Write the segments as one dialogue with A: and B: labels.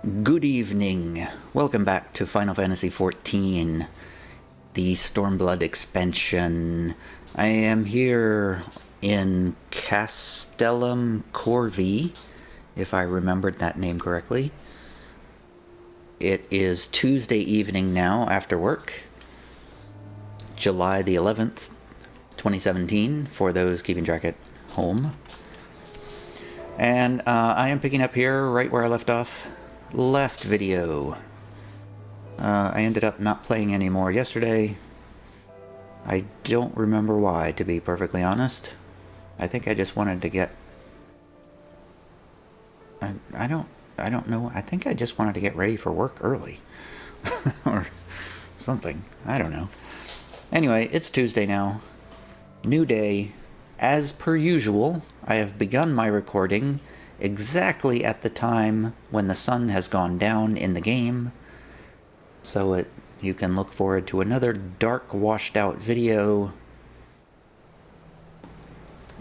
A: Good evening. Welcome back to Final Fantasy XIV, the Stormblood expansion. I am here in Castellum Corvi, if I remembered that name correctly. It is Tuesday evening now after work, July the 11th, 2017, for those keeping track at home. And I am picking up here right where I left off last video. I ended up not playing anymore yesterday. I don't remember why, to be perfectly honest. I think I just wanted to get... I don't know. I think I just wanted to get ready for work early. Or something. I don't know. Anyway, it's Tuesday now. New day. As per usual, I have begun my recording exactly at the time when the sun has gone down in the game, so you can look forward to another dark, washed out video.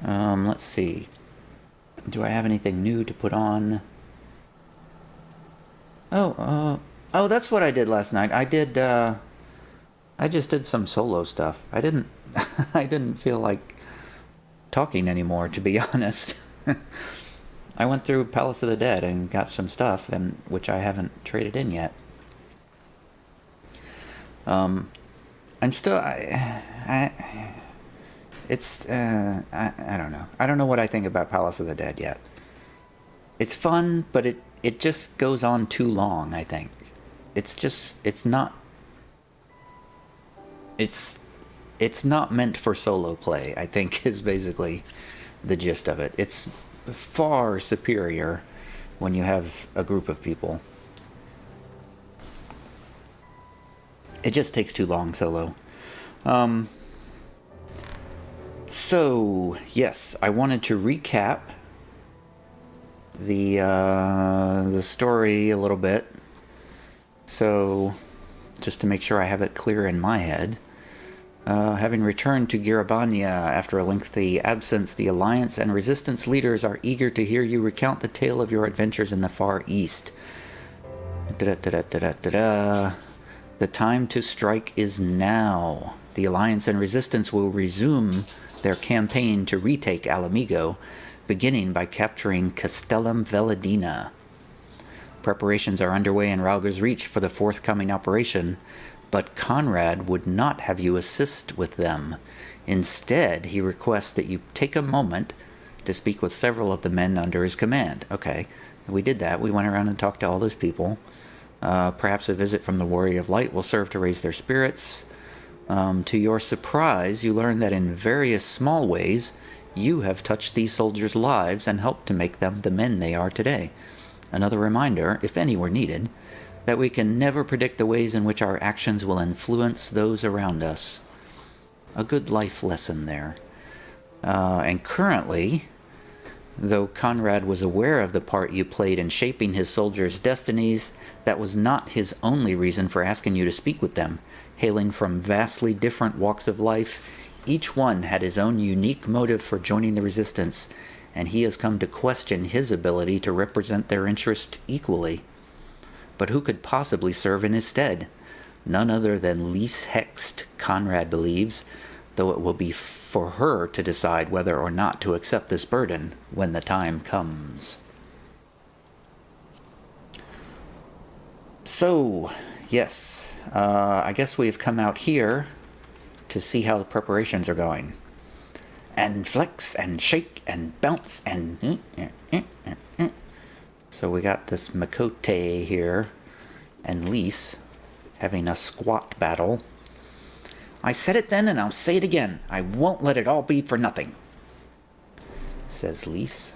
A: Let's see. Do I have anything new to put on? Oh, that's what I did last night. I just did some solo stuff. I didn't feel like talking anymore, to be honest. I went through Palace of the Dead and got some stuff, which I haven't traded in yet. I'm still, I don't know. I don't know what I think about Palace of the Dead yet. It's fun, but it just goes on too long, I think. It's not meant for solo play, I think, is basically the gist of it. It's far superior when you have a group of people. It just takes too long solo. So, yes, I wanted to recap the story a little bit. So, just to make sure I have it clear in my head. Having returned to Girabania after a lengthy absence, the Alliance and Resistance leaders are eager to hear you recount the tale of your adventures in the Far East. The time to strike is now. The Alliance and Resistance will resume their campaign to retake Alamigo, beginning by capturing Castellum Veladina. Preparations are underway in Rauger's Reach for the forthcoming operation, but Conrad would not have you assist with them. Instead, he requests that you take a moment to speak with several of the men under his command. Okay, we did that. We went around and talked to all those people. Perhaps a visit from the Warrior of Light will serve to raise their spirits. To your surprise, you learn that in various small ways, you have touched these soldiers' lives and helped to make them the men they are today. Another reminder, if any were needed, that we can never predict the ways in which our actions will influence those around us. A good life lesson there. And currently, though Conrad was aware of the part you played in shaping his soldiers' destinies, that was not his only reason for asking you to speak with them. Hailing from vastly different walks of life, each one had his own unique motive for joining the Resistance, and he has come to question his ability to represent their interest equally. But who could possibly serve in his stead? None other than Lise Hext, Conrad believes, though it will be for her to decide whether or not to accept this burden when the time comes. So, yes, I guess we've come out here to see how the preparations are going. And flex and shake and bounce and... So we got this Makote here, and Lise having a squat battle. I said it then, and I'll say it again. I won't let it all be for nothing, says Lise.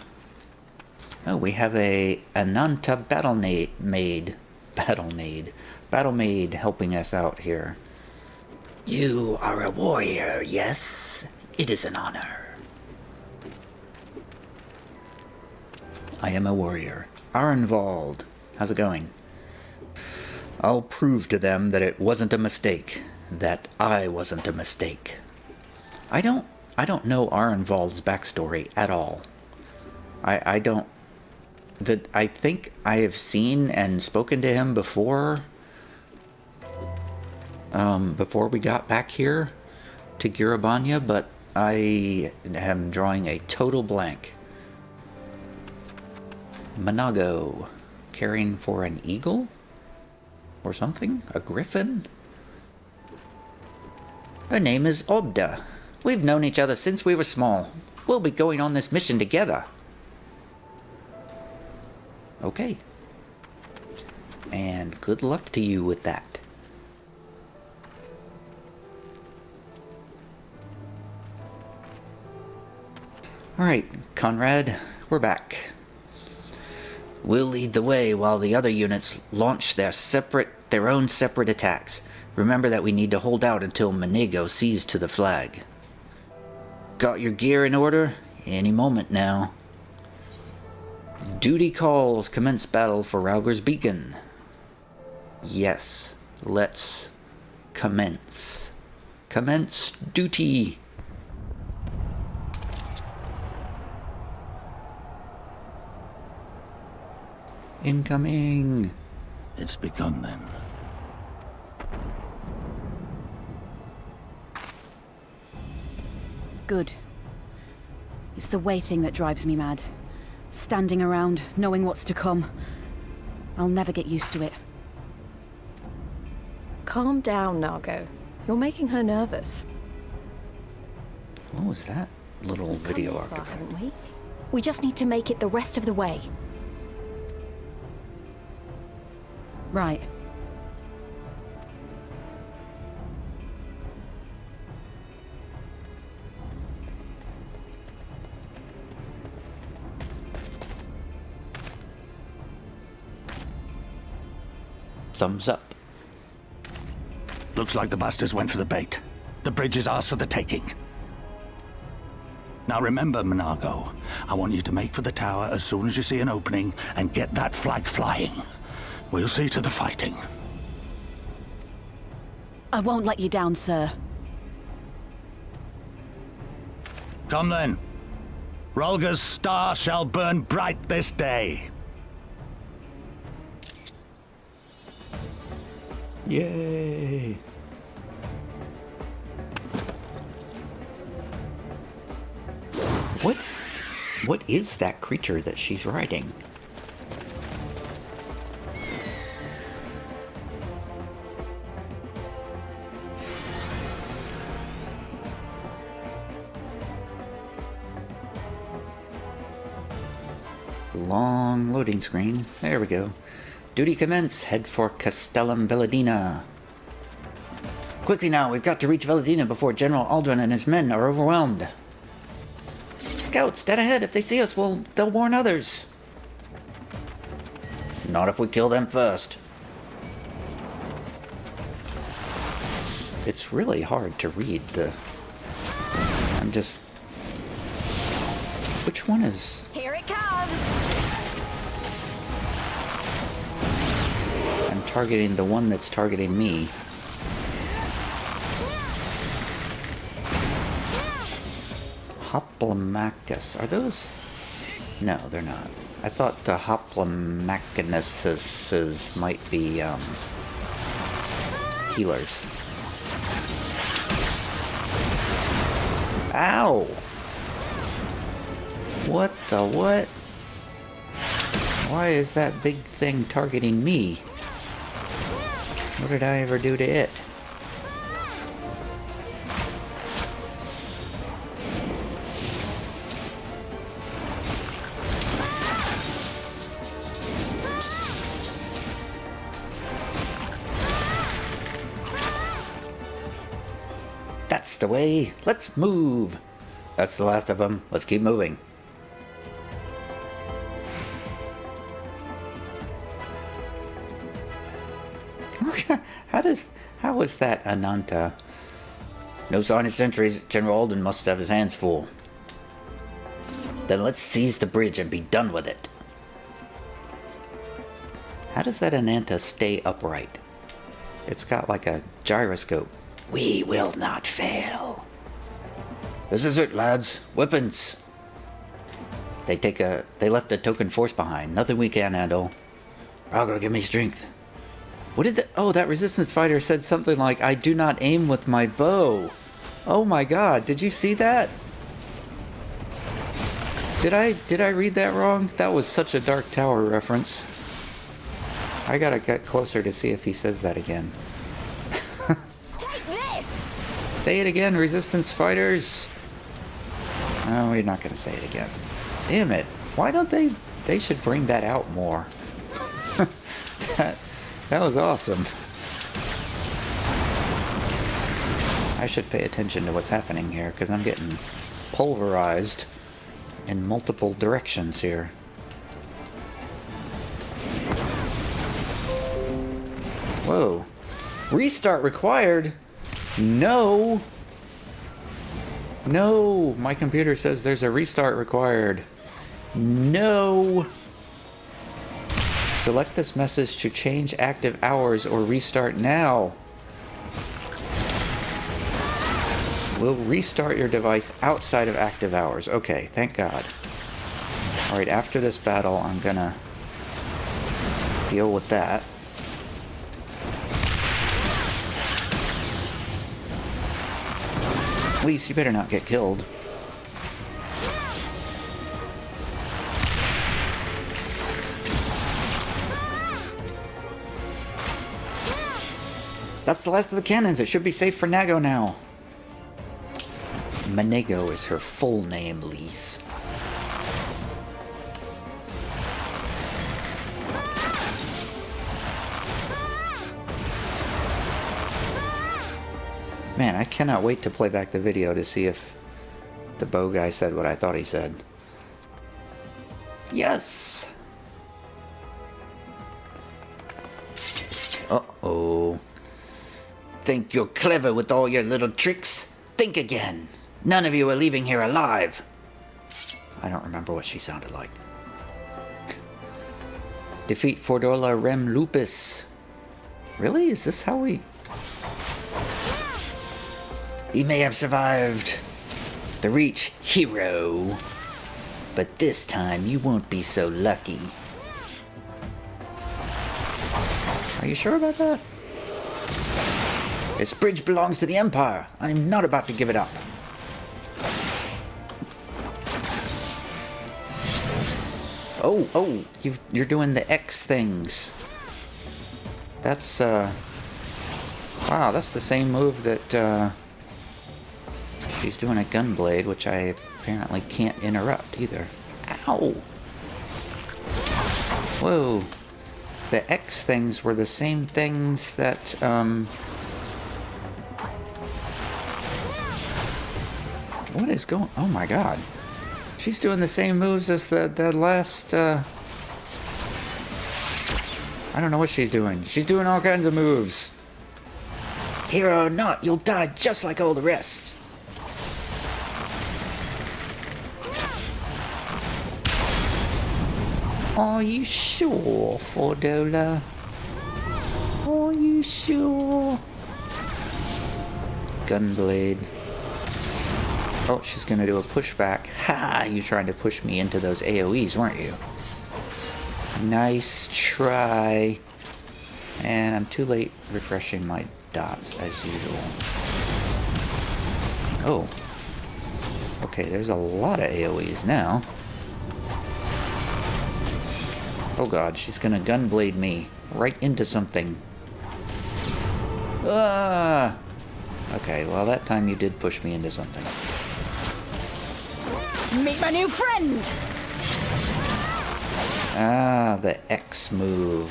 A: Oh, we have a Ananta battle maid helping us out here. You are a warrior, yes? It is an honor. I am a warrior. Arenvald, how's it going? I'll prove to them that it wasn't a mistake. That I wasn't a mistake. I don't know Arenvald's backstory at all. I don't that I think I have seen and spoken to him before. Before we got back here to Girabanya, but I am drawing a total blank. Manago, caring for an eagle? Or something? A griffin? Her name is Obda. We've known each other since we were small. We'll be going on this mission together. Okay. And good luck to you with that. Alright, Conrad, we're back. We'll lead the way while the other units launch their own separate attacks. Remember that we need to hold out until Manago sees to the flag. Got your gear in order? Any moment now. Duty calls, commence battle for Rauger's Beacon. Yes, let's commence. Commence duty. Incoming.
B: It's begun then.
C: Good. It's the waiting that drives me mad. Standing around, knowing what's to come. I'll never get used to it.
D: Calm down, Nago. You're making her nervous.
A: What was that little video
D: Come this far,
A: article?
D: haven't we? We just need to make it the rest of the way.
C: Right.
A: Thumbs up.
B: Looks like the bastards went for the bait. The bridge is ours for the taking. Now remember, Manago, I want you to make for the tower as soon as you see an opening and get that flag flying. We'll see to the fighting.
C: I won't let you down, sir.
B: Come then. Rolga's star shall burn bright this day.
A: Yay! What is that creature that she's riding? Long loading screen. There we go. Duty commence. Head for Castellum Velladina. Quickly now, we've got to reach Velladina before General Aldrin and his men are overwhelmed. Scouts, dead ahead. If they see us, they'll warn others. Not if we kill them first. It's really hard to read the... Which one is...
D: Here it comes!
A: I'm targeting the one that's targeting me. Hoplomachus. Are those? No, they're not. I thought the Hoplomachus might be healers. Ow! What the what? Why is that big thing targeting me? What did I ever do to it? That's the way. Let's move. That's the last of them. Let's keep moving. How is that Ananta? No sign of sentries. General Alden must have his hands full. Then let's seize the bridge and be done with it. How does that Ananta stay upright? It's got like a gyroscope. We will not fail. This is it, lads. Weapons. They left a token force behind. Nothing we can't handle. Brago, give me strength. What did that resistance fighter said something like, I do not aim with my bow. Oh my god, did you see that? Did I read that wrong? That was such a Dark Tower reference. I gotta get closer to see if he says that again.
D: Take this!
A: Say it again, resistance fighters. No, we're not gonna say it again. Damn it. Why don't they should bring that out more. That was awesome. I should pay attention to what's happening here, because I'm getting pulverized in multiple directions here. Whoa. Restart required? No! No! My computer says there's a restart required. No! Select this message to change active hours or restart now. Will restart your device outside of active hours. Okay, thank God. Alright, after this battle, I'm gonna deal with that. Please, you better not get killed. That's the last of the cannons. It should be safe for Nago now. Manego is her full name, Lise. Man, I cannot wait to play back the video to see if the bow guy said what I thought he said. Yes! Uh-oh. Think you're clever with all your little tricks? Think again. None of you are leaving here alive. I don't remember what she sounded like. Defeat Fordola Rem Lupus. Really? Is this how we... He may have survived the Reach hero, but this time you won't be so lucky. Are you sure about that? This bridge belongs to the Empire. I'm not about to give it up. Oh, you're doing the X things. That's, wow, that's the same move that, she's doing a Gunblade, which I apparently can't interrupt either. Ow! Whoa. The X things were the same things that, what is going... Oh my god. She's doing the same moves as the last, I don't know what she's doing. She's doing all kinds of moves. Hero or not, you'll die just like all the rest. Are you sure, Fordola? Are you sure? Gunblade. Oh, she's gonna do a pushback. Ha! You tried to push me into those AoEs, weren't you? Nice try. And I'm too late refreshing my dots, as usual. Oh. Okay, there's a lot of AoEs now. Oh god, she's gonna Gunblade me right into something. Ah! Okay, well that time you did push me into something.
C: Meet my new friend!
A: Ah, the X move.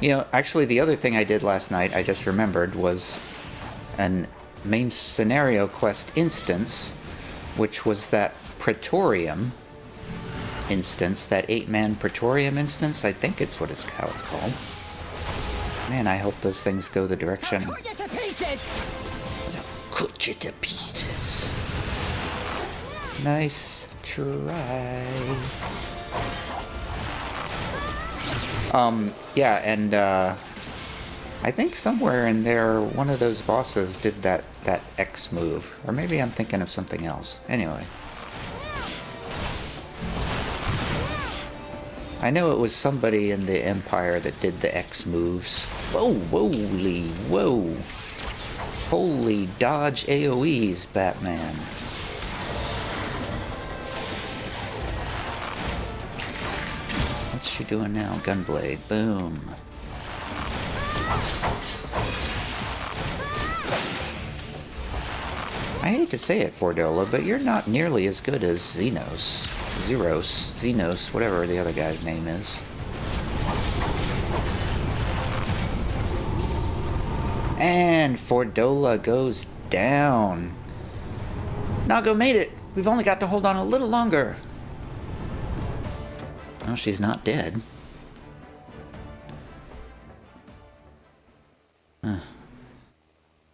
A: You know, actually the other thing I did last night, I just remembered, was an main scenario quest instance, which was that Praetorium instance, that 8-man Praetorium instance. I think it's how it's called. Man, I hope those things go the direction.
C: I'll cut you to pieces!
A: Cut you to pieces. Nice try. Yeah, and I think somewhere in there, one of those bosses did that X move. Or maybe I'm thinking of something else. Anyway. I know it was somebody in the Empire that did the X moves. Whoa, whoa. Holy dodge AoEs, Batman. What's she doing now? Gunblade. Boom. I hate to say it, Fordola, but you're not nearly as good as Xenos, whatever the other guy's name is. And Fordola goes down. Nago made it. We've only got to hold on a little longer. Well, she's not dead.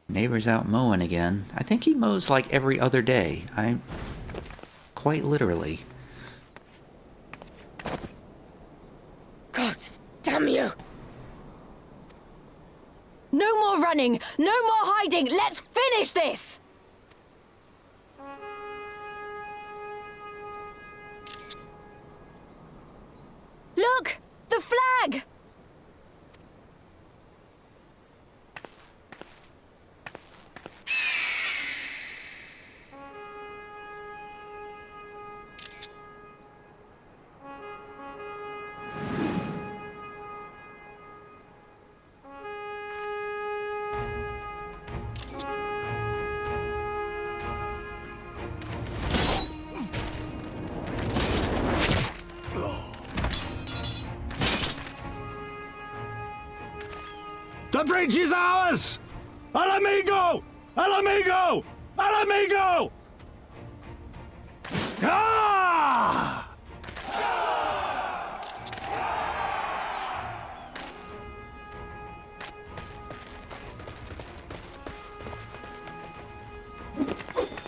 A: Neighbor's out mowing again. I think he mows like every other day. Quite literally.
D: God damn you! No more running! No more hiding! Let's finish this! Look! The flag!
B: The bridge is ours! Al amigo! Al amigo! Al amigo! Ah!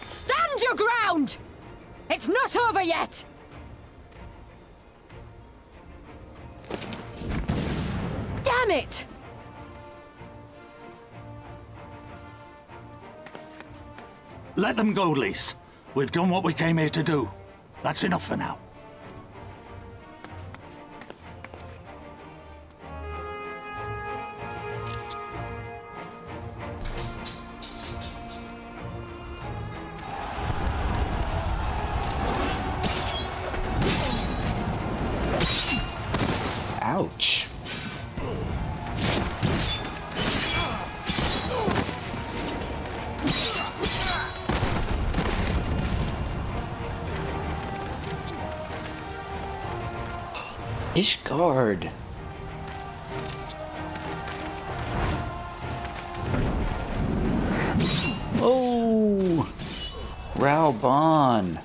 C: Stand your ground! It's not over yet!
D: Damn it!
B: Let them go, Lise. We've done what we came here to do. That's enough for now.
A: Ouch. Ishgard. Oh, Raoban.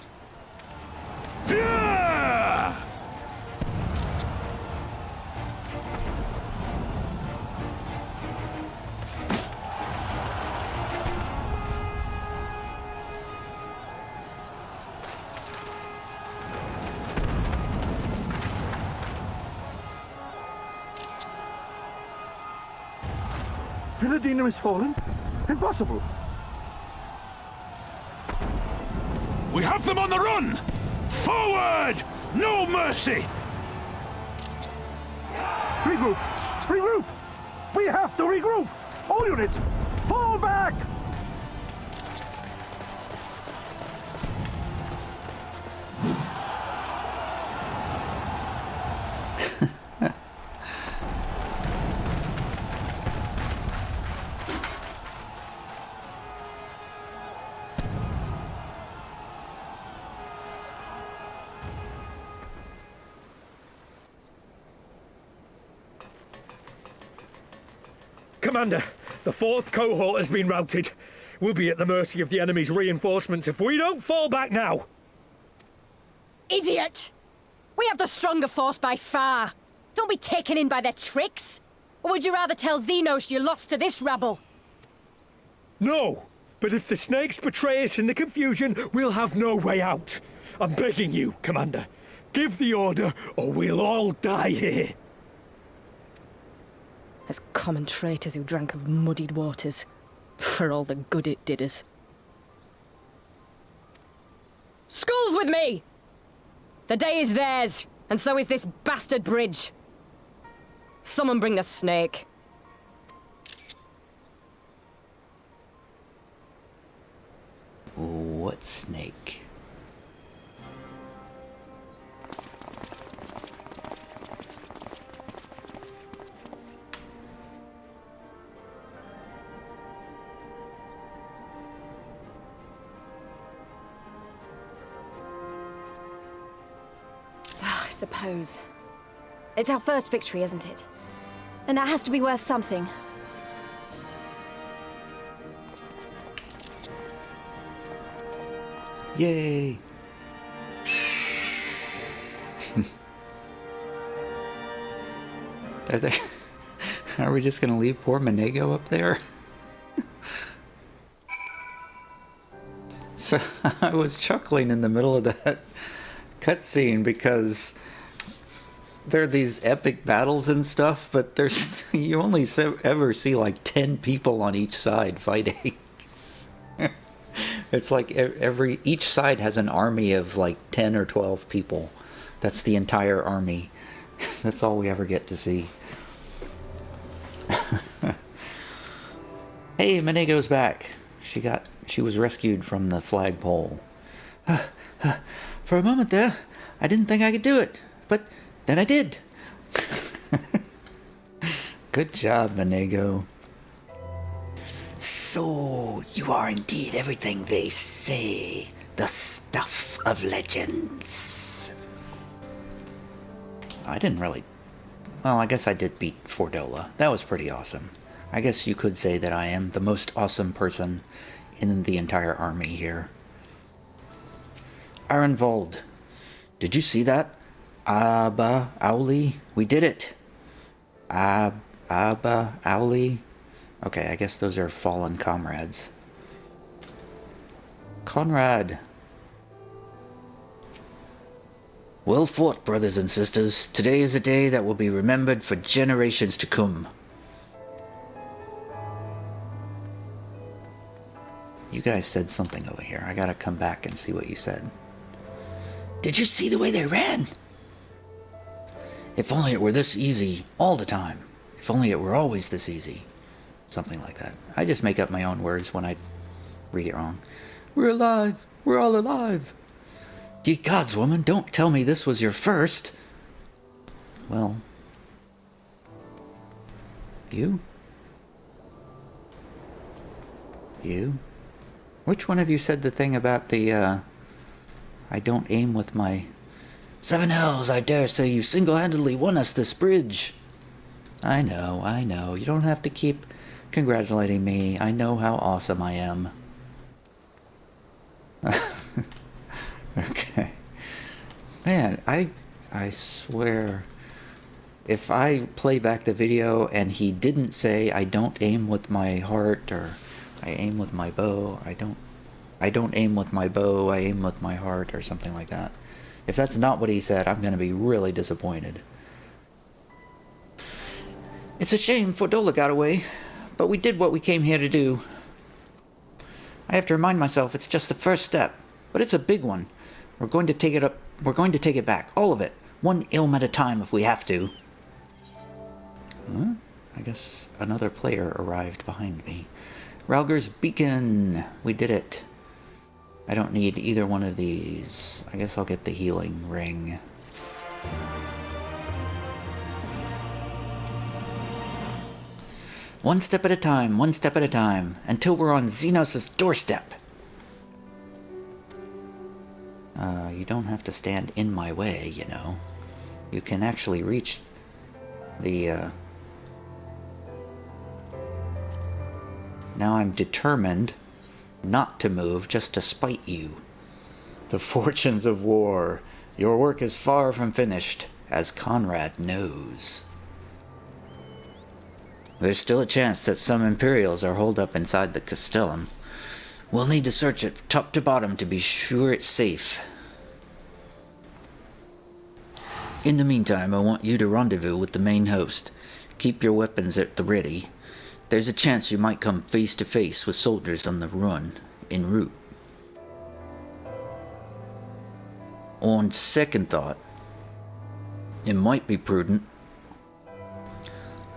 E: Villadina has fallen? Impossible!
B: We have them on the run! Forward! No mercy!
E: Regroup! Regroup! We have to regroup! All units, fall back!
F: Commander, the 4th cohort has been routed. We'll be at the mercy of the enemy's reinforcements if we don't fall back now.
C: Idiot! We have the stronger force by far. Don't be taken in by their tricks. Or would you rather tell Xenos you lost to this rabble?
F: No, but if the snakes betray us in the confusion, we'll have no way out. I'm begging you, Commander. Give the order, or we'll all die here.
D: as common traitors who drank of muddied waters, for all the good it did us. Skulls with me! The day is theirs, and so is this bastard bridge. Someone bring the snake.
A: What snake?
D: I suppose. It's our first victory, isn't it? And that has to be worth something.
A: Yay! Are we just gonna leave poor Monego up there? So I was chuckling in the middle of that cutscene because there are these epic battles and stuff, but there's you only ever see like 10 people on each side fighting. It's like each side has an army of like 10 or 12 people. That's the entire army. That's all we ever get to see. Hey, Monego's back. She was rescued from the flagpole. For a moment there, I didn't think I could do it, but then I did. Good job, Monego. So, you are indeed everything they say. The stuff of legends. I didn't really... Well, I guess I did beat Fordola. That was pretty awesome. I guess you could say that I am the most awesome person in the entire army here. Arenvold. Did you see that? Abba Auli? We did it! Abba Auli? Okay, I guess those are fallen comrades. Conrad. Well fought, brothers and sisters. Today is a day that will be remembered for generations to come. You guys said something over here. I gotta come back and see what you said. Did you see the way they ran? If only it were this easy all the time. If only it were always this easy. Something like that. I just make up my own words when I read it wrong. We're alive. We're all alive. Ye gods, woman, don't tell me this was your first. Well. You? You? Which one of you said the thing about the, I don't aim with my... Seven hells, I dare say you single-handedly won us this bridge. I know. You don't have to keep congratulating me. I know how awesome I am. Okay. Man, I swear, if I play back the video and he didn't say I don't aim with my heart, or I aim with my bow, I don't aim with my bow, I aim with my heart, or something like that. If that's not what he said, I'm going to be really disappointed. It's a shame Fordola got away, but we did what we came here to do. I have to remind myself it's just the first step, but it's a big one. We're going to take it up. We're going to take it back, all of it, one ilm at a time if we have to. Huh? I guess another player arrived behind me. Ralger's Beacon. We did it. I don't need either one of these. I guess I'll get the healing ring. One step at a time, until we're on Xenos' doorstep. You don't have to stand in my way, you know. You can actually reach the, Now I'm determined not to move just to spite you. The fortunes of war. Your work is far from finished, as Conrad knows. There's still a chance that some Imperials are holed up inside the Castellum. We'll need to search it top to bottom to be sure it's safe. In the meantime, I want you to rendezvous with the main host. Keep your weapons at the ready. There's a chance you might come face to face with soldiers on the run, en route. On second thought, it might be prudent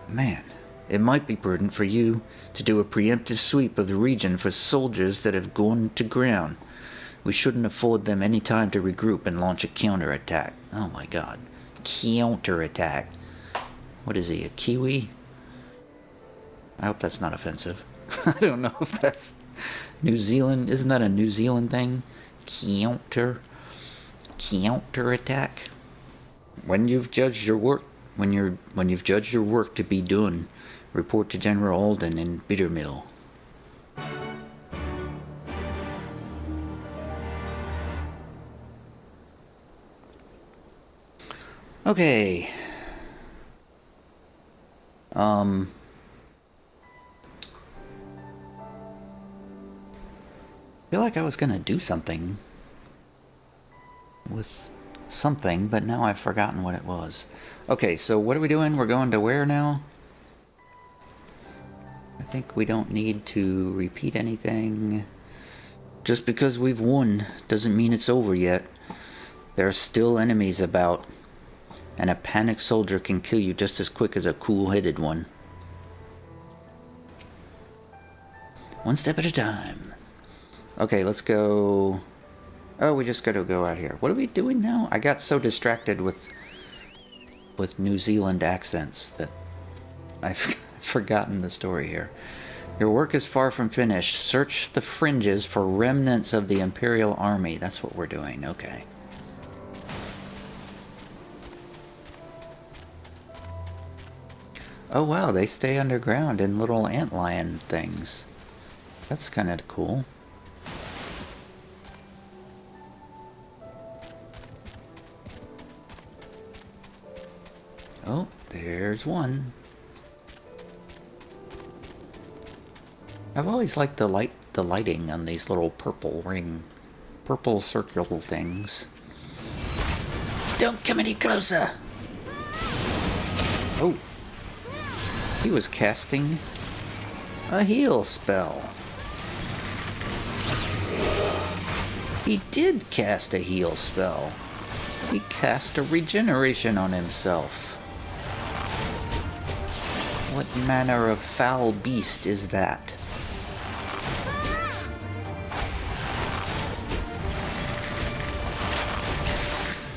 A: for you to do a preemptive sweep of the region for soldiers that have gone to ground. We shouldn't afford them any time to regroup and launch a counterattack. Oh my god. Counterattack. What is he, a Kiwi? I hope that's not offensive. I don't know if that's New Zealand. Isn't that a New Zealand thing? Counterattack. When you've judged your work to be done, report to General Alden in Bittermill. Okay. I feel like I was gonna do something with something, but now I've forgotten what it was. Okay, so what are we doing? We're going to where now? I think we don't need to repeat anything. Just because we've won doesn't mean it's over yet. There are still enemies about, and a panicked soldier can kill you just as quick as a cool-headed one. One step at a time. Okay, let's go. Oh, we just gotta go out here. What are we doing now? I got so distracted with New Zealand accents that I've forgotten the story here. Your work is far from finished. Search the fringes for remnants of the Imperial Army. That's what we're doing. Okay. Oh wow, they stay underground in little antlion things. That's kind of cool. Oh, there's one. I've always liked the lighting on these little purple circular things. Don't come any closer! Oh. He was casting a heal spell. He did cast a heal spell. He cast a regeneration on himself. What manner of foul beast is that?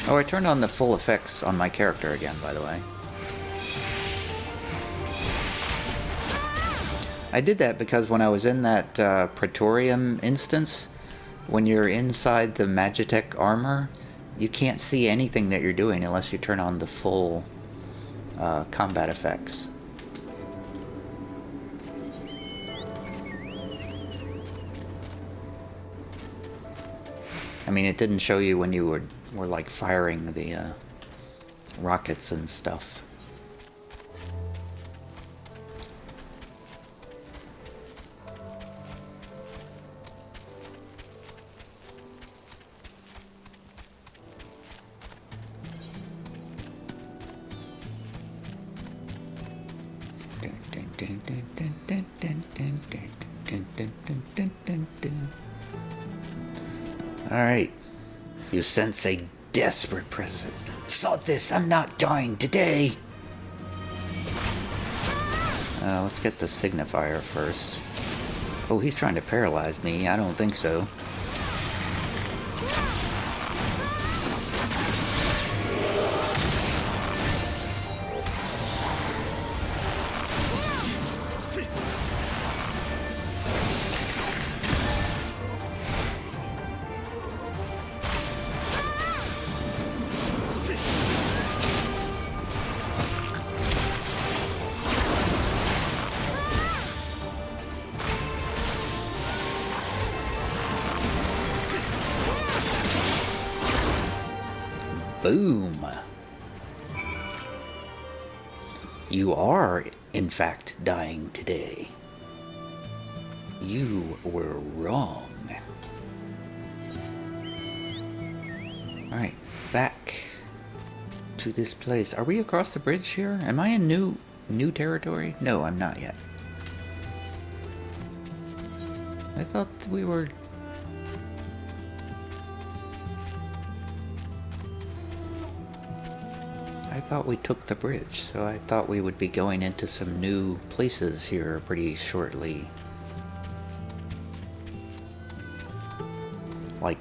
A: Oh, I turned on the full effects on my character again, by the way. I did that because when I was in that Praetorium instance, when you're inside the Magitech armor, you can't see anything that you're doing unless you turn on the full combat effects. I mean, it didn't show you when you were like firing the rockets and stuff. Alright. You sense a desperate presence. Sod this, I'm not dying today! Let's get the signifier first. Oh, he's trying to paralyze me. I don't think so. Boom. You are, in fact, dying today. You were wrong. Alright, back to this place. Are we across the bridge here? Am I in New new territory? No, I'm not yet. I thought we were... I thought we took the bridge, so I thought we would be going into some new places here pretty shortly. Like,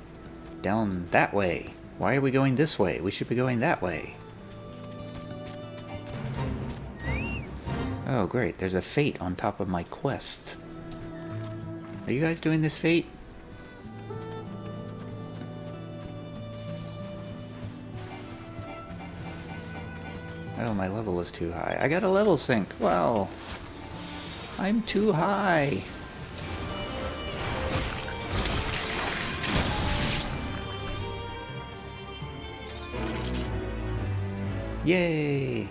A: down that way. Why are we going this way? We should be going that way. Oh, great. There's a fate on top of my quest. Are you guys doing this fate? Oh, my level is too high. I got a level sync. Wow. I'm too high. Yay!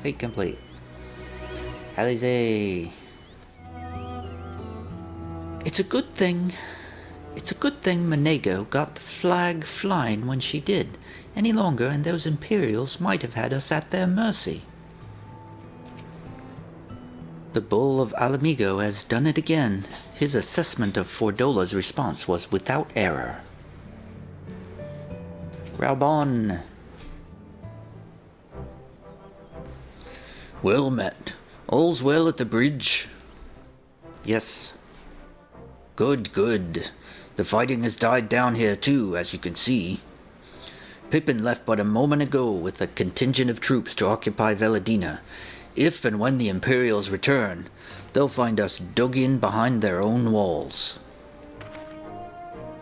A: Fate complete. Alize. It's a good thing Monego got the flag flying when she did. Any longer and those Imperials might have had us at their mercy. The Bull of Alamigo has done it again. His assessment of Fordola's response was without error. Raubon. Well met. All's well at the bridge? Yes. Good, good. The fighting has died down here too, as you can see. Pippin left but a moment ago with a contingent of troops to occupy Veladina. If and when the Imperials return, they'll find us dug in behind their own walls.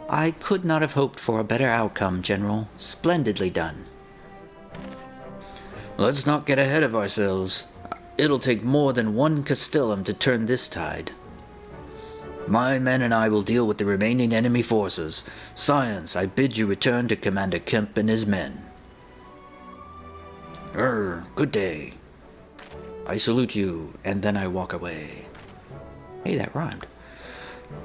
A: I could not have hoped for a better outcome, General. Splendidly done. Let's not get ahead of ourselves. It'll take more than one Castellum to turn this tide. My men and I will deal with the remaining enemy forces. Science, I bid you return to Commander Kemp and his men. Good day. I salute you, and then I walk away. Hey, that rhymed.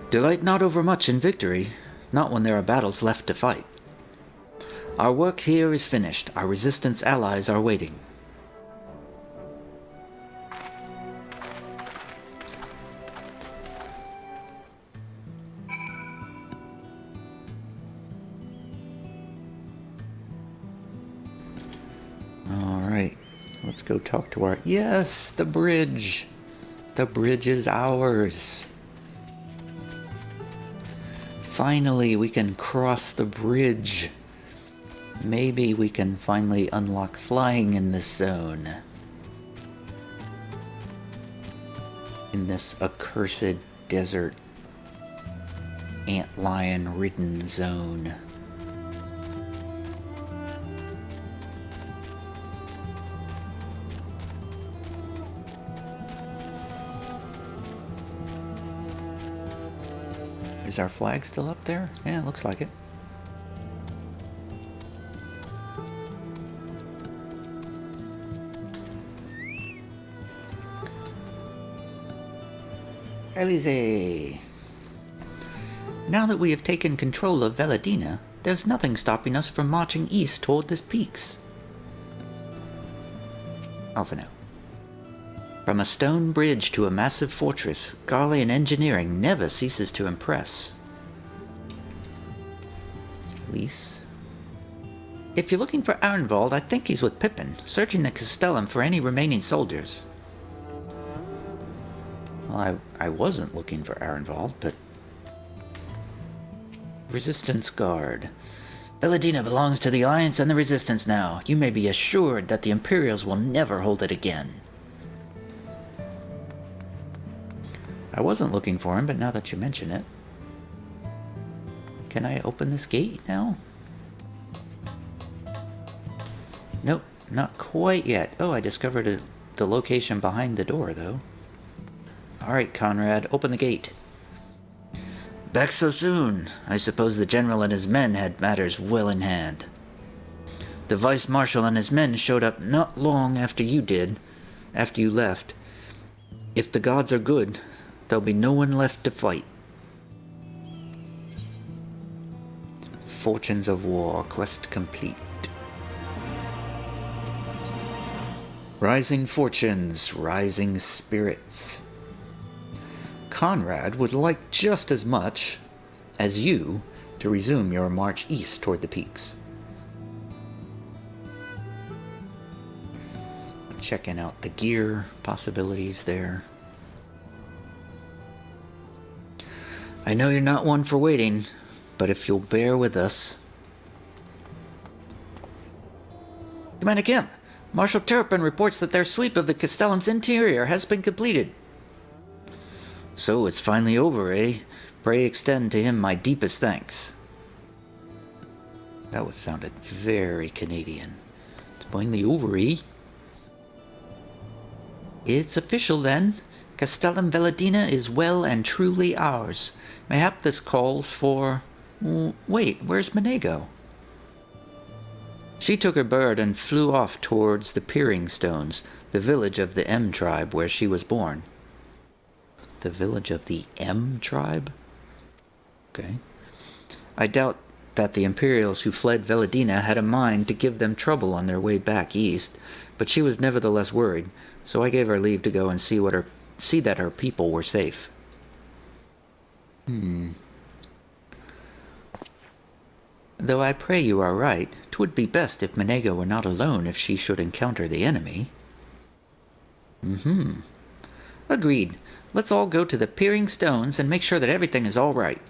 A: Delight not overmuch in victory, not when there are battles left to fight. Our work here is finished. Our resistance allies are waiting. Alright, let's go talk to our... Yes, the bridge! The bridge is ours! Finally, we can cross the bridge. Maybe we can finally unlock flying in this zone. In this accursed desert, antlion-ridden zone. Is our flag still up there? Yeah, it looks like it. Alize. Now that we have taken control of Veladina, there's nothing stopping us from marching east toward the peaks. Alphino. From a stone bridge to a massive fortress, Garlean engineering never ceases to impress. Lys. If you're looking for Arnvald, I think he's with Pippin, searching the Castellum for any remaining soldiers. Well, I wasn't looking for Arnvald, but... Resistance Guard. Veladina belongs to the Alliance and the Resistance now. You may be assured that the Imperials will never hold it again. I wasn't looking for him, but now that you mention it... Can I open this gate now? Nope, not quite yet. Oh, I discovered the location behind the door, though. Alright, Conrad, open the gate. Back so soon. I suppose the General and his men had matters well in hand. The Vice Marshal and his men showed up not long after you left. If the gods are good, there'll be no one left to fight. Fortunes of War, quest complete. Rising fortunes, rising spirits. Conrad would like just as much as you to resume your march east toward the peaks. Checking out the gear possibilities there. I know you're not one for waiting, but if you'll bear with us. Commander Kemp, Marshal Turpin reports that their sweep of the Castellum's interior has been completed. So it's finally over, eh? Pray extend to him my deepest thanks. That sounded very Canadian. It's finally over, eh? It's official then. Castellum Veladina is well and truly ours. Mayhap this calls for... Wait, where's Menego? She took her bird and flew off towards the Peering Stones, the village of the M tribe where she was born. The village of the M tribe? Okay. I doubt that the Imperials who fled Veladina had a mind to give them trouble on their way back east, but she was nevertheless worried, so I gave her leave to go and see that her people were safe. Though I pray you are right, 'twould be best if Menego were not alone if she should encounter the enemy. Agreed. Let's all go to the Peering Stones and make sure that everything is all right.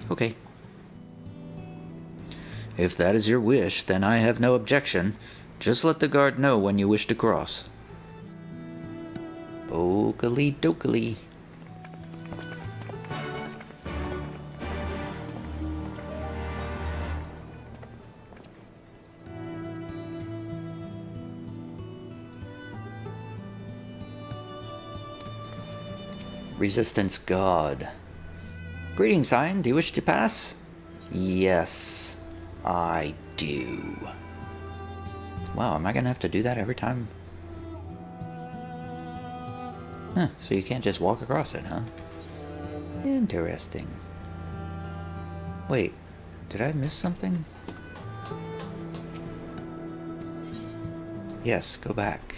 A: Okay. If that is your wish, then I have no objection. Just let the guard know when you wish to cross. Oakley dokley. Resistance God. Greetings, Sign. Do you wish to pass? Yes, I do. Wow, am I gonna have to do that every time? Huh, so you can't just walk across it, huh? Interesting. Wait, did I miss something? Yes, go back.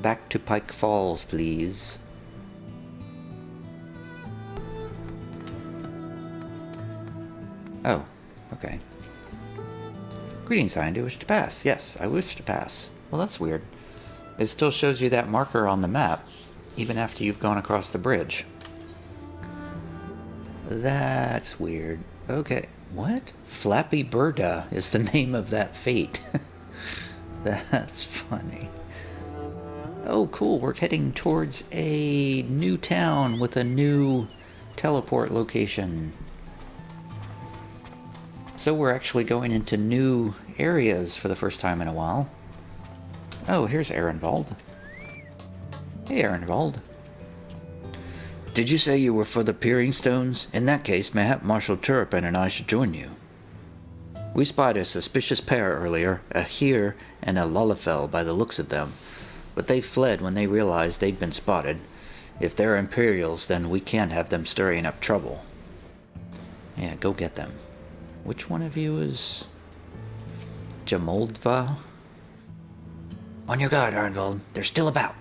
A: Back to Pike Falls, please. Oh, okay. Greetings, Sign. Do you wish to pass? Yes, I wish to pass. Well, that's weird. It still shows you that marker on the map, even after you've gone across the bridge. That's weird. Okay, what? Flappy Birda is the name of that fate. That's funny. Oh, cool. We're heading towards a new town with a new teleport location. So we're actually going into new areas for the first time in a while. Oh, here's Ehrenwald. Hey, Ehrenwald. Did you say you were for the Peering Stones? In that case, mayhap Marshal Turpin and I should join you. We spied a suspicious pair earlier, a Heer and a Lullafell by the looks of them, but they fled when they realized they'd been spotted. If they're Imperials, then we can't have them stirring up trouble. Yeah, go get them. Which one of you is... Jamoldva? On your guard, Arnvold. They're still about.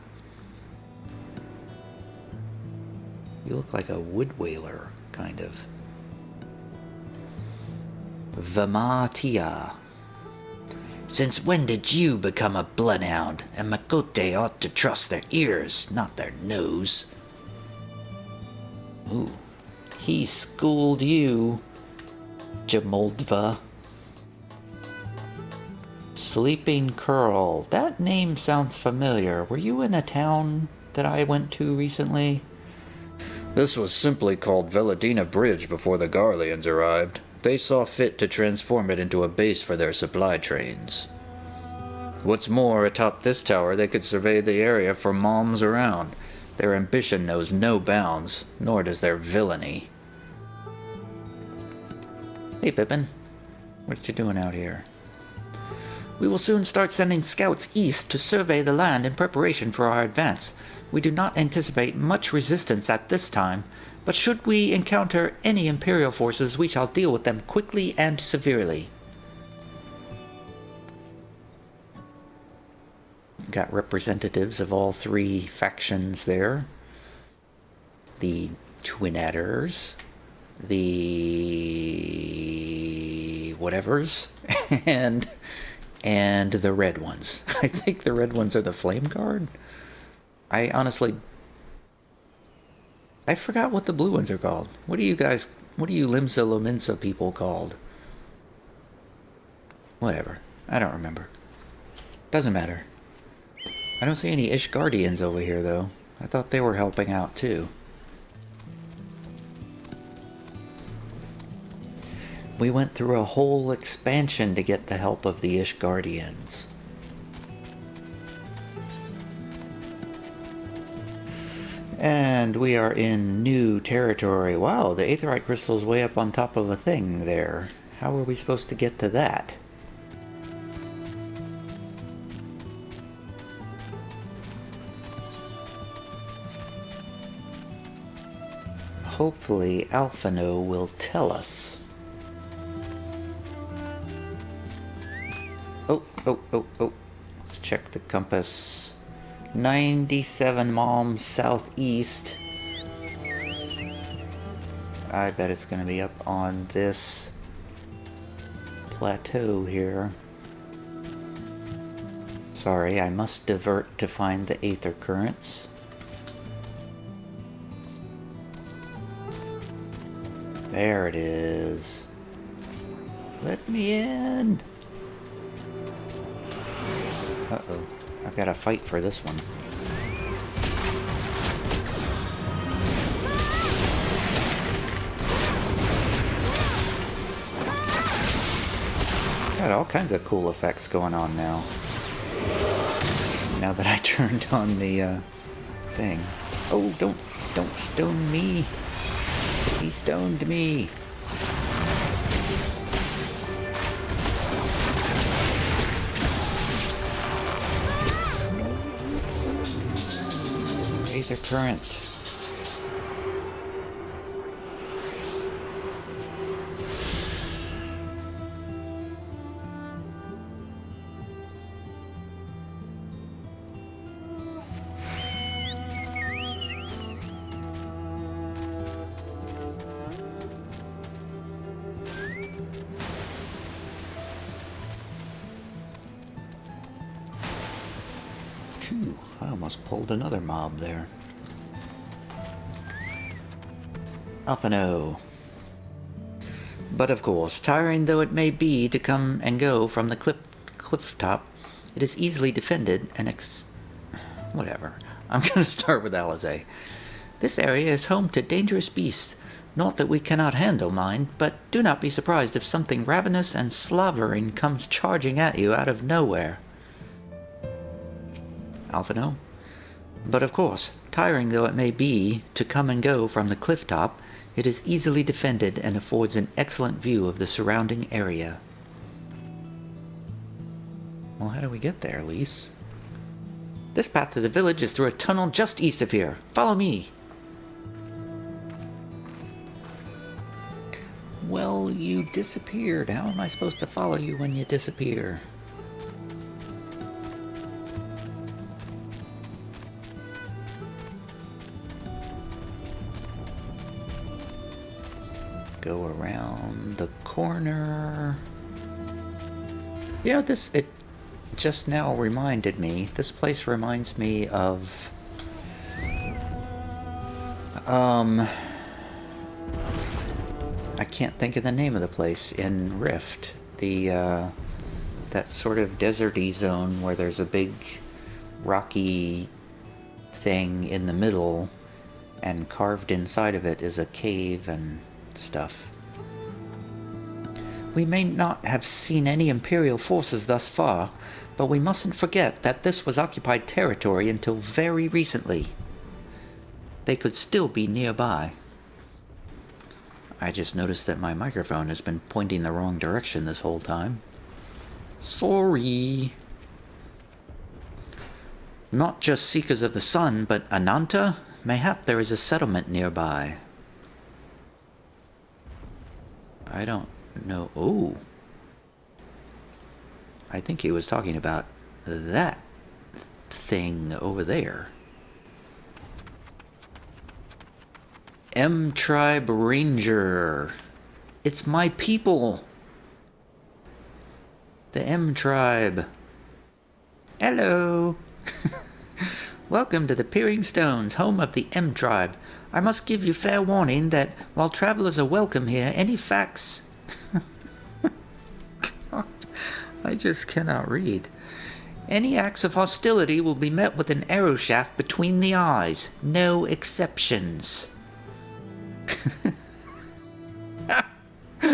A: You look like a wood whaler, kind of. Vamatia. Since when did you become a bloodhound? And Makote ought to trust their ears, not their nose. Ooh. He schooled you, Jamoldva. Sleeping Curl. That name sounds familiar. Were you in a town that I went to recently? This was simply called Veladina Bridge before the Garleans arrived. They saw fit to transform it into a base for their supply trains. What's more, atop this tower they could survey the area for moms around. Their ambition knows no bounds, nor does their villainy. Hey, Pippin. What you doing out here? We will soon start sending scouts east to survey the land in preparation for our advance. We do not anticipate much resistance at this time, but should we encounter any Imperial forces, we shall deal with them quickly and severely. Got representatives of all three factions there. The Twin Adders, the whatevers, and the red ones. I think the red ones are the Flame Guard. I forgot what the blue ones are called. What are you Limsa Lominsa people called? Whatever. I don't remember. Doesn't matter. I don't see any Ishgardians over here, though. I thought they were helping out, too. We went through a whole expansion to get the help of the Ishgardians. And we are in new territory. Wow, the Aetheryte crystal's way up on top of a thing there. How are we supposed to get to that? Hopefully Alphino will tell us. Oh. Let's check the compass. 97 miles southeast. I bet it's going to be up on this plateau here. Sorry, I must divert to find the Aether currents. There it is. Let me in. Uh-oh. I've got to fight for this one. Got all kinds of cool effects going on now. Now that I turned on the thing. Oh, don't stone me. He stoned me. Aether current. Phew, I almost pulled another mob there. Alphino. But of course, tiring though it may be to come and go from the cliff top, it is easily defended and whatever. I'm going to start with Alizé. This area is home to dangerous beasts. Not that we cannot handle, mind, but do not be surprised if something ravenous and slavering comes charging at you out of nowhere. Alphino. But of course, tiring though it may be to come and go from the cliff top, it is easily defended and affords an excellent view of the surrounding area. Well, how do we get there, Lise? This path to the village is through a tunnel just east of here. Follow me. Well, you disappeared. How am I supposed to follow you when you disappear? Go around the corner. You know, it just now reminded me, this place reminds me of, I can't think of the name of the place in Rift. That sort of deserty zone where there's a big rocky thing in the middle, and carved inside of it is a cave and stuff. We may not have seen any Imperial forces thus far, but we mustn't forget that this was occupied territory until very recently. They could still be nearby. I just noticed that my microphone has been pointing the wrong direction this whole time. Sorry. Not just Seekers of the Sun, but Ananta? Mayhap there is a settlement nearby. I don't know. Oh. I think he was talking about that thing over there. M Tribe Ranger. It's my people. The M Tribe. Hello. Welcome to the Peering Stones, home of the M Tribe. I must give you fair warning that while travelers are welcome here, any facts... I just cannot read. Any acts of hostility will be met with an arrow shaft between the eyes. No exceptions.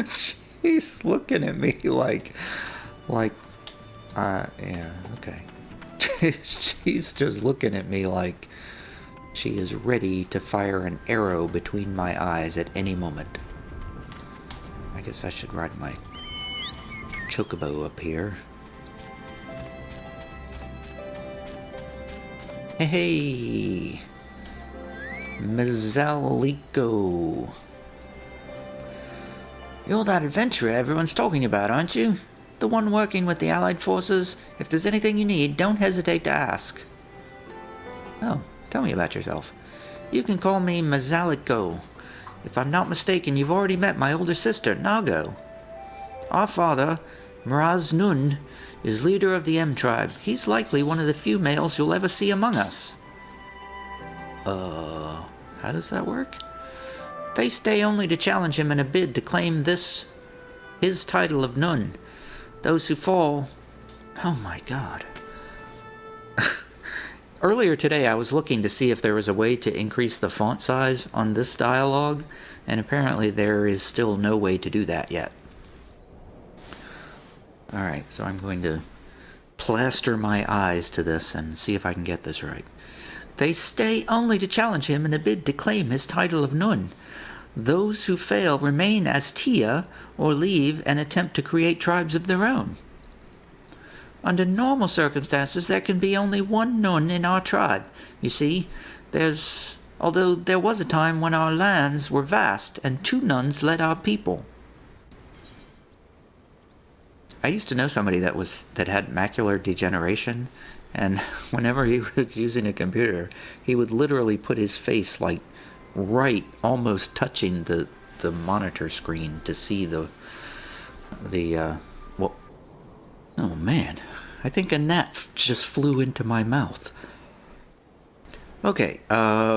A: She's looking at me like, yeah, okay. She's just looking at me like she is ready to fire an arrow between my eyes at any moment. I guess I should ride my chocobo up here. Hey, Mazalico. You're that adventurer everyone's talking about, aren't you? The one working with the Allied forces? If there's anything you need, don't hesitate to ask. Oh, tell me about yourself. You can call me Mazalico. If I'm not mistaken, you've already met my older sister, Nago. Our father, Mraz Nun, is leader of the M Tribe. He's likely one of the few males you'll ever see among us. How does that work? They stay only to challenge him in a bid to claim his title of Nun. Those who fall... Oh my god. Earlier today I was looking to see if there was a way to increase the font size on this dialogue, and apparently there is still no way to do that yet. Alright, so I'm going to plaster my eyes to this and see if I can get this right. They stay only to challenge him in a bid to claim his title of Nun. Those who fail remain as Tia or leave and attempt to create tribes of their own. Under normal circumstances, there can be only one Nun in our tribe. You see, although there was a time when our lands were vast and 2 nuns led our people. I used to know somebody that had macular degeneration, and whenever he was using a computer, he would literally put his face like right, almost touching the monitor screen to see the well, oh man, I think a gnat just flew into my mouth. Okay, wow,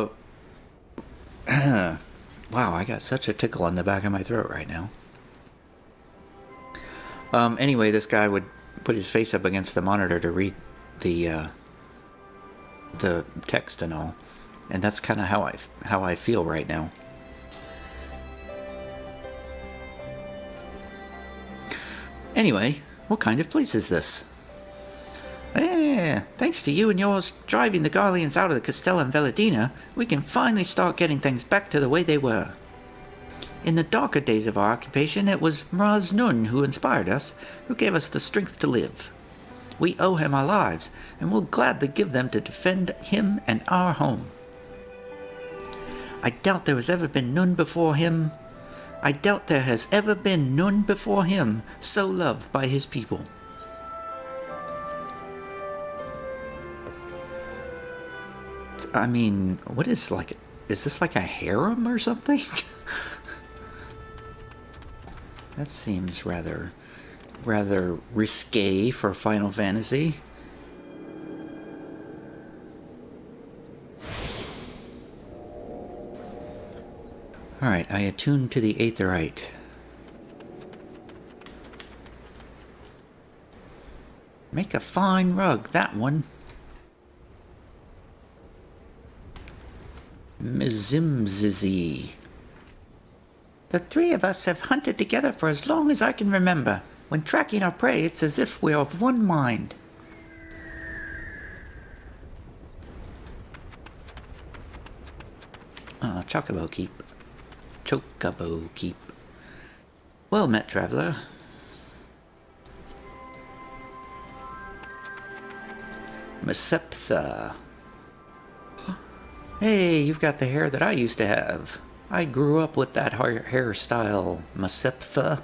A: I got such a tickle on the back of my throat right now. Anyway, this guy would put his face up against the monitor to read the text and all, and that's kind of how I feel right now. Anyway, what kind of place is this? Thanks to you and yours driving the Garleans out of the Castellum Veladina, we can finally start getting things back to the way they were. In the darker days of our occupation, it was Mraz Nun who inspired us, who gave us the strength to live. We owe him our lives, and will gladly give them to defend him and our home. I doubt there has ever been none before him. I doubt there has ever been none before him so loved by his people. I mean, is this like a harem or something? That seems rather risque for Final Fantasy. Alright, I attune to the Aetherite. Make a fine rug, that one. Mizimzizi. The 3 of us have hunted together for as long as I can remember. When tracking our prey, it's as if we're of one mind. Chocobo Keep. Chocobo Keep. Well met, traveler. Meseptha. Hey, you've got the hair that I used to have. I grew up with that hairstyle, Meseptha.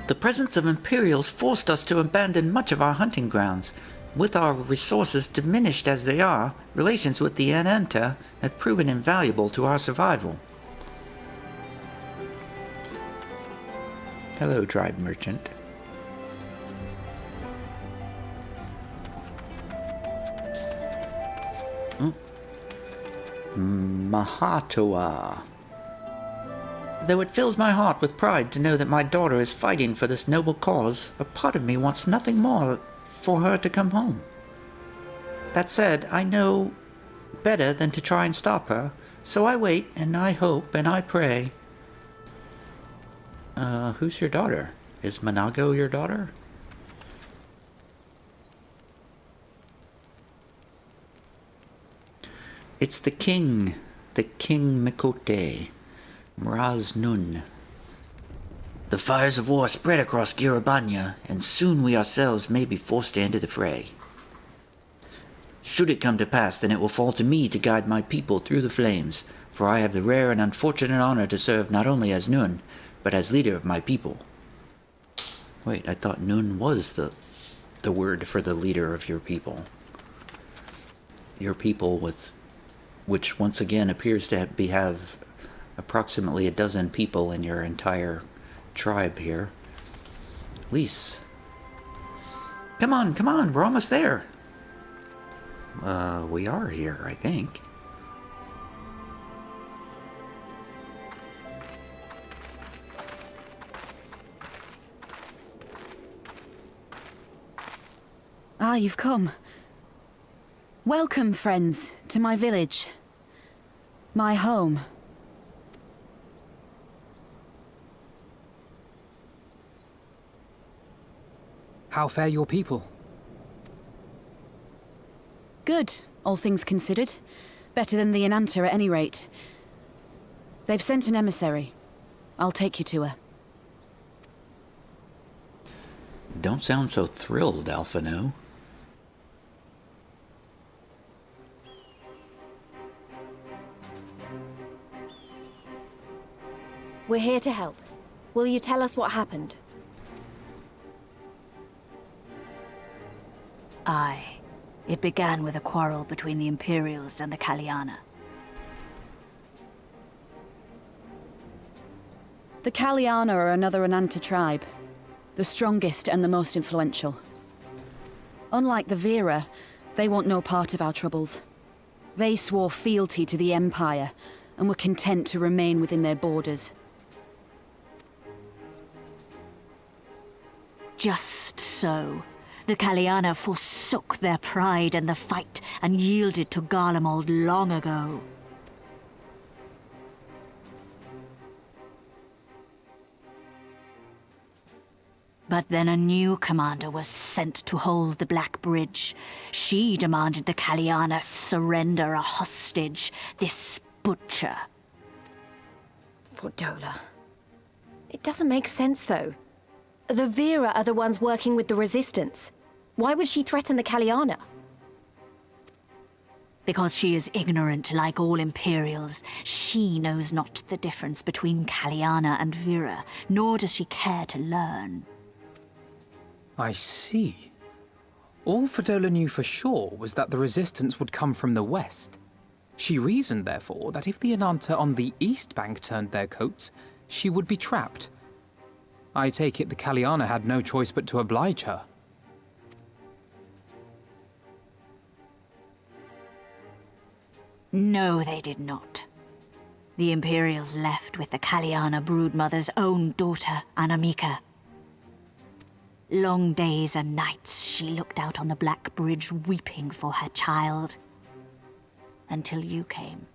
A: The presence of Imperials forced us to abandon much of our hunting grounds. With our resources diminished as they are, relations with the Ananta have proven invaluable to our survival. Hello, tribe merchant. Mahatoa. Though it fills my heart with pride to know that my daughter is fighting for this noble cause, a part of me wants nothing more for her to come home. That said, I know better than to try and stop her, so I wait, and I hope, and I pray. Who's your daughter? Is Manago your daughter? It's the King Mikote, Mraz Nun. The fires of war spread across Girabanya, and soon we ourselves may be forced to enter the fray. Should it come to pass, then it will fall to me to guide my people through the flames, for I have the rare and unfortunate honor to serve not only as Nun, but as leader of my people. Wait, I thought Nun was the word for the leader of your people. Your people which once again appears to have approximately a dozen people in your entire tribe here. Lise. Come on, we're almost there. We are here, I think.
C: Ah, you've come. Welcome, friends, to my village. My home.
G: How fare your people?
C: Good, all things considered. Better than the Ananta at any rate. They've sent an emissary. I'll take you to her.
A: Don't sound so thrilled, Alphino.
H: We're here to help. Will you tell us what happened?
I: Aye. It began with a quarrel between the Imperials and the Kaliana.
C: The Kaliana are another Ananta tribe. The strongest and the most influential. Unlike the Vera, they want no part of our troubles. They swore fealty to the Empire, and were content to remain within their borders.
I: Just so. The Kaliana forsook their pride in the fight and yielded to Garlemald long ago. But then a new commander was sent to hold the Black Bridge. She demanded the Kaliana surrender a hostage, this butcher.
H: Fordola. It doesn't make sense, though. The Vera are the ones working with the Resistance. Why would she threaten the Kaliana?
I: Because she is ignorant like all Imperials. She knows not the difference between Kaliana and Vera, nor does she care to learn.
G: I see. All Fordola knew for sure was that the resistance would come from the west. She reasoned, therefore, that if the Ananta on the east bank turned their coats, she would be trapped. I take it the Kaliana had no choice but to oblige her.
I: No, they did not. The Imperials left with the Kaliana broodmother's own daughter, Anamika. Long days and nights she looked out on the Black Bridge weeping for her child. Until you came.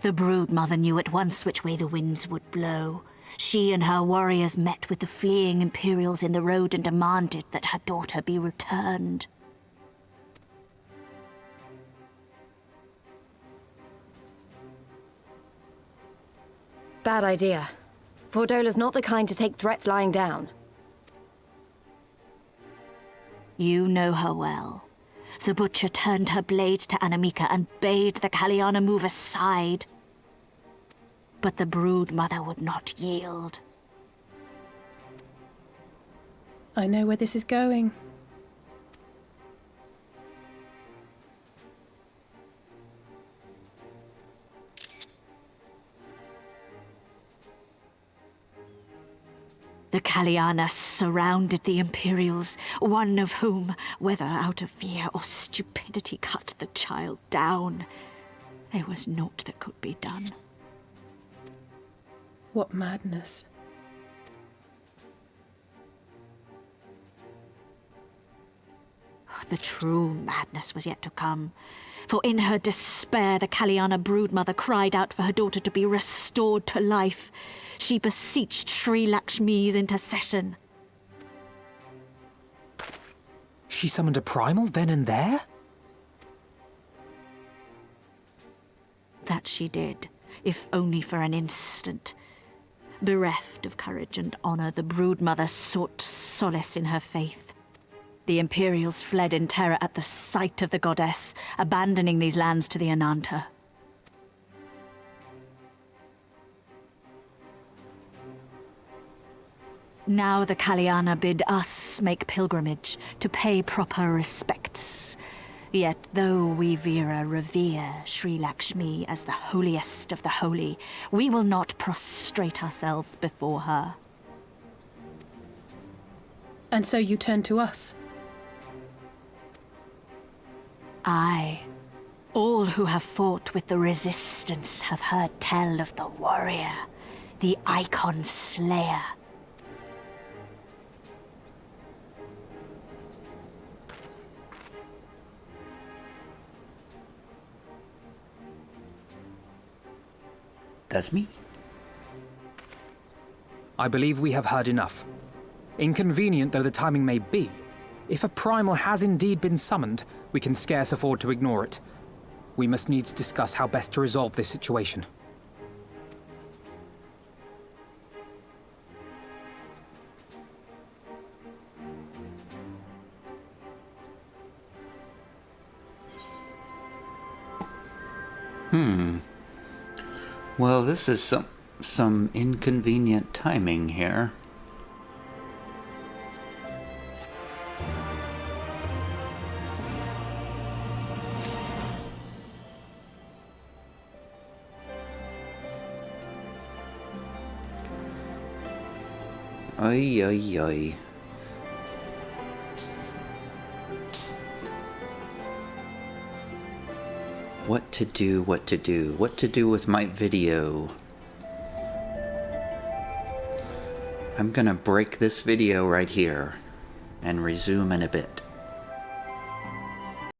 I: The broodmother knew at once which way the winds would blow. She and her warriors met with the fleeing Imperials in the road and demanded that her daughter be returned.
H: Bad idea. Fordola's not the kind to take threats lying down.
I: You know her well. The butcher turned her blade to Anamika and bade the Kaliana move aside. But the brood mother would not yield.
J: I know where this is going.
I: The Kaliana surrounded the Imperials, one of whom, whether out of fear or stupidity, cut the child down. There was naught that could be done.
J: What madness.
I: The true madness was yet to come. For in her despair, the Kaliana broodmother cried out for her daughter to be restored to life. She beseeched Sri Lakshmi's intercession.
G: She summoned a primal then and there?
I: That she did, if only for an instant. Bereft of courage and honor, the broodmother sought solace in her faith. The Imperials fled in terror at the sight of the goddess, abandoning these lands to the Ananta. Now the Kaliana bid us make pilgrimage to pay proper respects. Yet though we Veera revere Sri Lakshmi as the holiest of the holy, we will not prostrate ourselves before her.
J: And so you turn to us?
I: Aye. All who have fought with the Resistance have heard tell of the warrior, the Icon Slayer.
A: That's me.
G: I believe we have heard enough. Inconvenient though the timing may be, if a primal has indeed been summoned, we can scarce afford to ignore it. We must needs discuss how best to resolve this situation.
A: Well, this is some inconvenient timing here. Ay, ay, ay. What to do with my video. I'm gonna break this video right here and resume in a bit.